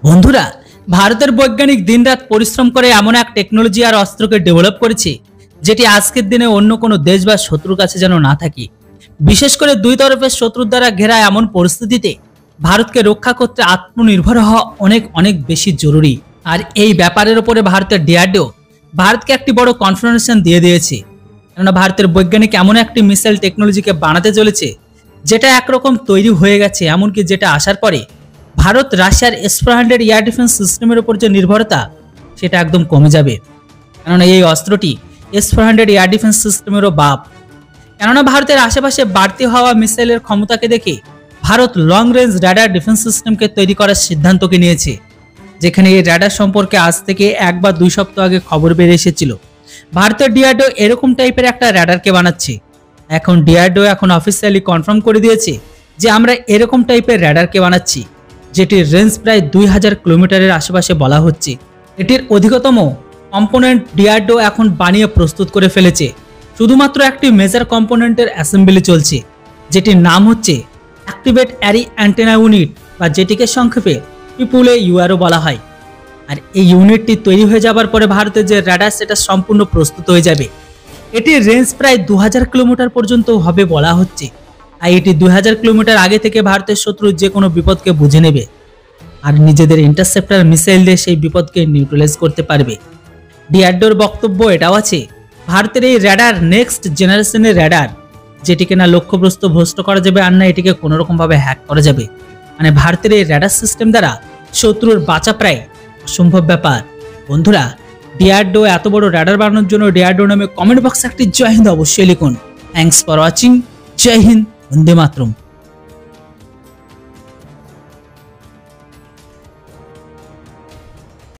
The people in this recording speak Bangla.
বন্ধুরা, ভারতের বৈজ্ঞানিক দিনরাত পরিশ্রম করে এমন এক টেকনোলজি আর অস্ত্রকে ডেভেলপ করেছে যেটি আজকের দিনে অন্য কোনো দেশ বা শত্রুর কাছে যেন না থাকে। বিশেষ করে দুই তরফের শত্রুর দ্বারা ঘেরা এমন পরিস্থিতিতে ভারতকে রক্ষা করতে আত্মনির্ভর হওয়া অনেক অনেক বেশি জরুরি। আর এই ব্যাপারের উপরে ভারতের ডিআরডিও ভারতকে একটি বড় কনফার্মেশন দিয়ে দিয়েছে। কেননা ভারতের বৈজ্ঞানিক এমন একটি মিসাইল টেকনোলজিকে বানাতে চলেছে যেটা একরকম তৈরি হয়ে গেছে, এমনকি যেটা আসার পরে ভারত রাশিয়ার S-400 এয়ার ডিফেন্স সিস্টেমের উপর যে নির্ভরতা সেটা একদম কমে যাবে। কেননা এই অস্ত্রটি S-400 এয়ার ডিফেন্স সিস্টেমেরও বাপ। কেননা ভারতের আশেপাশে বাড়তি হওয়া মিসাইলের ক্ষমতাকে দেখে Bharat long range radar defence সিস্টেমকে তৈরি করার সিদ্ধান্তকে নিয়েছে, যেখানে এই র্যাডার সম্পর্কে আজ থেকে 1 বা 2 সপ্তাহ আগে খবর বেরিয়ে এসেছিল। ভারতের ডিআরডিও এরকম টাইপের একটা র্যাডারকে বানাচ্ছে। এখন ডিআরডিও অফিসিয়ালি কনফার্ম করে দিয়েছে যে আমরা এরকম টাইপের র্যাডারকে বানাচ্ছি, যেটির রেঞ্জ প্রায় 2000 কিলোমিটারের আশেপাশে বলা হচ্ছে। এটির অধিকতম কম্পোনেন্ট ডিআরডিও এখন বানিয়ে প্রস্তুত করে ফেলেছে। শুধুমাত্র একটি মেজর কম্পোনেন্টের অ্যাসেম্বলি চলছে, যেটির নাম হচ্ছে অ্যাক্টিভেট অ্যারি অ্যান্টেনা ইউনিট, বা যেটিকে সংক্ষেপে PAUR বলা হয়। আর এই ইউনিটটি তৈরি হয়ে যাবার পরে ভারতের যে র্যাডার সেটা সম্পূর্ণ প্রস্তুত হয়ে যাবে। এটির রেঞ্জ প্রায় 2000 কিলোমিটার পর্যন্ত হবে বলা হচ্ছে। আর এটি 2000 কিলোমিটার আগে থেকে ভারতের শত্রু যে কোনো বিপদকে বুঝে নেবে আর নিজেদের ইন্টারসেপ্টর মিসাইল দিয়ে সেই বিপদকে নিউট্রালাইজ করতে পারবে। ডিআরডিওর বক্তব্য এটাও আছে, ভারতের এই র্যাডার নেক্সট জেনারেশনের র্যাডার, যেটিকে না লক্ষ্যবস্তু ভ্রষ্ট করা যাবে আর না এটিকে কোনো রকম ভাবে হ্যাক করা যাবে। মানে ভারতের এই র্যাডার সিস্টেম দ্বারা শত্রুর বাঁচা প্রায় অসম্ভব ব্যাপার। বন্ধুরা, ডিআরডিও এত বড় র্যাডার বানানোর জন্য ডিআরডিও নামে কমেন্ট বক্সে একটি জয় হিন্দ অবশ্যই লিখুন। Thanks for watching. জয় হিন্দ, বন্দে মাতরম।